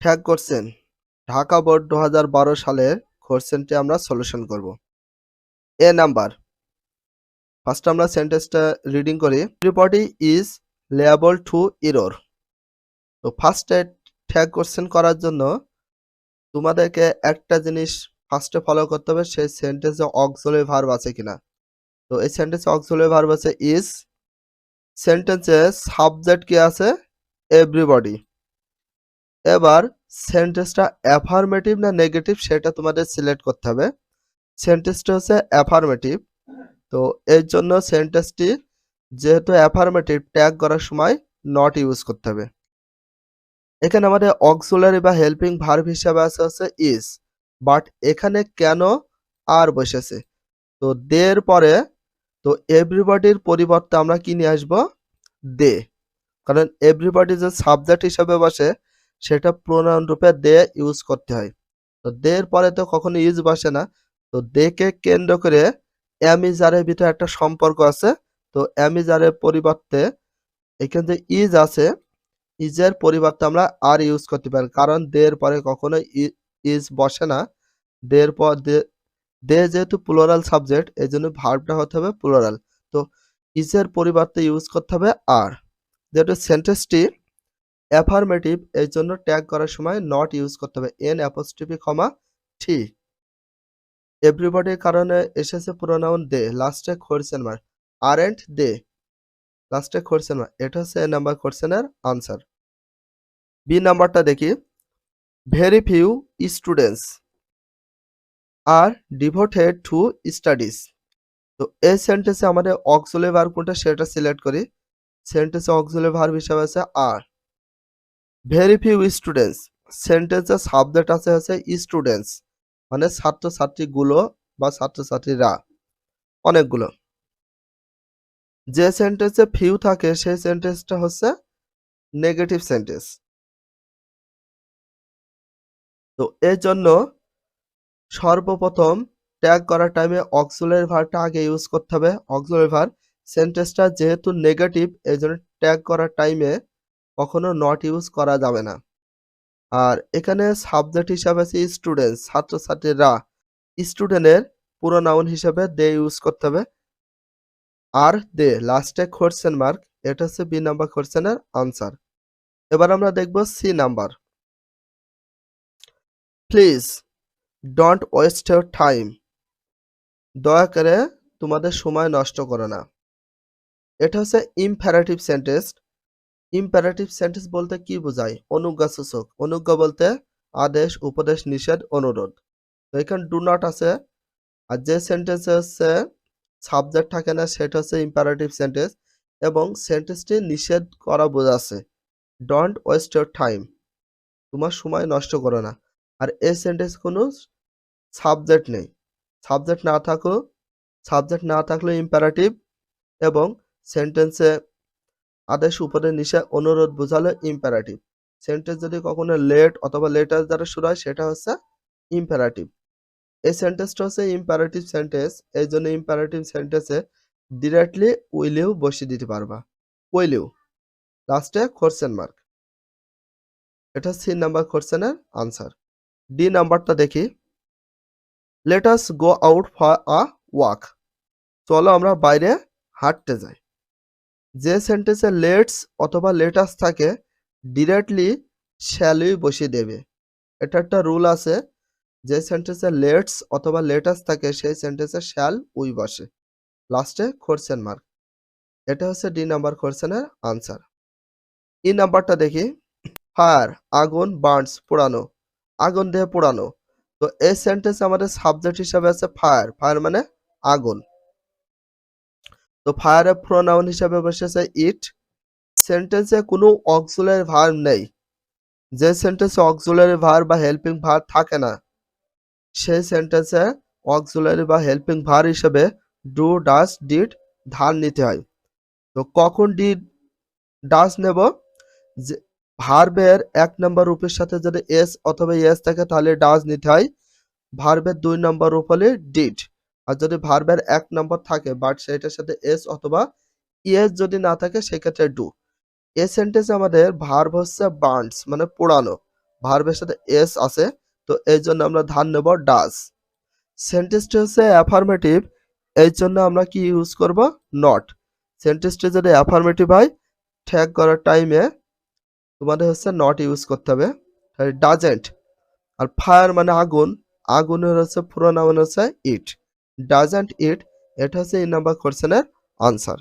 Tag question Dhaka board 2012 সালের কোশ্চেনটি আমরা সলিউশন করব। এ নাম্বার, ফার্স্ট আমরা সেন্টেন্সটা রিডিং করি। Everybody is liable to error. তো ফার্স্টে ট্যাগ কোশ্চেন করার জন্য তোমাদেরকে একটা জিনিস ফার্স্টে ফলো করতে হবে, সেই সেন্টেন্সে অক্সিলারি ভার্ব আছে কিনা। তো এই সেন্টেন্সে অক্সিলারি ভার্ব আছে ইজ, সেন্টেন্সে সাবজেক্ট কি আছে এভরিবডি। এবার সেন্টেন্সটা অ্যাফার্মেটিভ না নেগেটিভ সেটা তোমাদের সিলেক্ট করতে হবে। সেন্টেন্সটা হচ্ছে অ্যাফার্মেটিভ, তো এর জন্য সেন্টেন্সটি যেহেতু অ্যাফার্মেটিভ ট্যাগ করার সময় নট ইউজ করতে হবে। এখানে আমাদের অক্সিলারি বা হেল্পিং ভার্ব হিসাবে আছে হচ্ছে ইজ, বাট এখানে কেন আর বসেছে, তো দের পরে তো এভরিবডির পরিবর্তে আমরা কি নিয়ে আসবো, দে। কারণ এভরিবডি যে সাবজেক্ট হিসাবে বসে সেটা প্রোনাউন রূপে দে ইউজ করতে হয়। তো দের পরে তো কখনো ইজ বসে না, তো দেকে কেন্দ্র করে অ্যামিজারের ভিতরে একটা সম্পর্ক আছে। তো অ্যামিজারের পরিবর্তে এখানে যে ইজ আছে, ইজের পরিবর্তে আমরা আর ইউজ করতে পারি, কারণ দের পরে কখনো ইজ বসে না। দের পর দে যেহেতু প্লুরাল সাবজেক্ট, এই জন্য ভার্বটা হতে হবে প্লুরাল। তো ইজের পরিবর্তে ইউজ করতে হবে আর। যেহেতু সেন্টেন্সটি অ্যাফার্মেটিভ, এই জন্য ট্যাগ করার সময় নট ইউজ করতে হবে, এন অ্যাপোস্ট্রফি কমা টি। এভরিবডির কারণে এসেছে প্রোনাউন দে, লাস্টে কোয়েশ্চেন মার্ক, আরএন্ট দে, লাস্টে কোয়েশ্চেন মার্ক। এটা হচ্ছে এ নাম্বার কোয়েশ্চেনের আনসার। বি নাম্বারটা দেখি। Very few students are devoted to studies. তো এই সেন্টেন্সে আমাদের অক্সিলারি ভার্ব কোনটা সেটা সিলেক্ট করি। সেন্টেন্সে অক্সিলারি ভার্ব হিসাবে আছে আর। ভেরি ফিউ স্টুডেন্টস, সেন্টেন্সে সাবজেক্ট আছে হচ্ছে স্টুডেন্টস, মানে ছাত্রছাত্রীগুলো বা ছাত্রছাত্রীরা অনেকগুলো। যে সেন্টেন্সে ফিউ থাকে সেই সেন্টেন্সটা হচ্ছে নেগেটিভ সেন্টেন্স। তো এর জন্য সর্বপ্রথম ট্যাগ করার টাইমে অক্সিলারি ভার্বটা আগে ইউজ করতে হবে। অক্সিলারি ভার্ব সেন্টেন্সটা যেহেতু নেগেটিভ, এই জন্য ট্যাগ করার টাইমে কখনো নট ইউজ করা যাবে না। আর এখানে সাবজেক্ট হিসাবে আছে স্টুডেন্টস, ছাত্রছাত্রীরা। স্টুডেন্টের পুরো নাউন হিসেবে দে ইউজ করতে হবে, আর দে লাস্টে কোয়েশ্চেন মার্ক। এটা হচ্ছে বি নাম্বার কোয়েশ্চেনের আনসার। এবার আমরা দেখব C number. Please don't waste your time. দয়া করে তোমাদের সময় নষ্ট করো না। এটা হচ্ছে ইম্পারেটিভ সেন্টেন্স। ইম্পারেটিভ সেন্টেন্স বলতে কি বোঝায়, অনুজ্ঞাসূচক। অনুজ্ঞা বলতে আদেশ, উপদেশ, নিষেধ, অনুরোধ। তো এখানে ডু নট আছে, আর যে সেন্টেন্সে হচ্ছে সাবজেক্ট থাকে না সেটা হচ্ছে ইম্পারেটিভ সেন্টেন্স, এবং সেন্টেন্সটি নিষেধ করা বোঝাচ্ছে, ডোন্ট ওয়েস্ট ইওর টাইম, তোমার সময় নষ্ট করো না। আর এই সেন্টেন্স কোনো সাবজেক্ট নেই, সাবজেক্ট না থাকলে ইম্পারেটিভ, এবং সেন্টেন্সে আদেশ, উপদেশ, নিষেধ, অনুরোধ বোঝালে ইম্পারেটিভ। সেন্টেন্স যদি কখনো লেট অথবা লেটার দ্বারা শুরু হয় সেটা হচ্ছে ইম্পারেটিভ। এই সেন্টেন্সটা হচ্ছে ইম্পারেটিভ সেন্টেন্স, এই জন্য ইম্পারেটিভ সেন্টেন্সে ডিরেক্টলি উইল ইউ বসিয়ে দিতে পারবা, উইল ইউ, লাস্টে কোয়েশ্চেন মার্ক। এটা সি নাম্বার কোয়েশ্চেনের আনসার। ডি নাম্বারটা দেখি। Let us go out for a walk. চলো আমরা বাইরে হাঁটতে যাই। যে সেন্টেন্সে লেটস অথবা লেটাস থাকে ডিরেক্টলি শ্যাল ইউ বসিয়ে দেবে। এটা একটা রুল আছে, যে সেন্টেন্সে লেটস অথবা লেটাস থাকে সেই সেন্টেন্সে শ্যাল উই বসে, লাস্টে কোয়েশ্চেন মার্ক। এটা হচ্ছে ডি নাম্বার কোয়েশ্চেনের আনসার। ই নাম্বারটা দেখি। ফায়ার আগুন, বার্নস পোড়ানো, আগুন দিয়ে পোড়ানো। তো এই সেন্টেন্স আমাদের সাবজেক্ট হিসাবে আছে ফায়ার, ফায়ার মানে আগুন। তো ফায়ারের প্রোনাউন হিসাবে বসেছে ইট। সেন্টেন্সে কোনো অক্সিলারি ভার্ব নেই, যে সেন্টেন্সে অক্সিলারি ভার্ব বা হেল্পিং ভার্ব থাকে না সেই সেন্টেন্সে অক্সিলারি বা হেল্পিং ভার্ব হিসেবে ডু, ডাস, ডিড, ধার নিতে হয়। তো কখন ডিড, ডাস নেব, যে ভার্বের এক নম্বর রূপের সাথে যদি এস অথবা এস থাকে তাহলে ডাস নিতে হয়। ভার্বের 2 নম্বর রূপ হলে ডিড। আর যদি ভার্বের 1 নম্বর থাকে বাট সেটার সাথে এস অথবা ইএস যদি না থাকে সেক্ষেত্রে ডু। এই সেন্টেন্সে আমাদের ভার্ব হচ্ছে বার্নস মানে পোড়ানো, ভার্বের সাথে এস আছে, তো এই জন্য আমরা ধান নেব ডাজ। সেন্টেন্সটি হচ্ছে অ্যাফার্মেটিভ, এই জন্য আমরা কি ইউজ করব? নট। সেন্টেন্সটি যদি অ্যাফার্মেটিভ হয়, ট্যাগ করার টাইমে তোমাদের হচ্ছে নট ইউজ করতে হবে। ডাজেন্ট। আর ফায়ার মানে আগুন, আগুনের হচ্ছে প্রোনাউন হচ্ছে ইট। ডাজেন্ট ইট, এটা হচ্ছে এই নাম্বার কোশ্চেনের আনসার।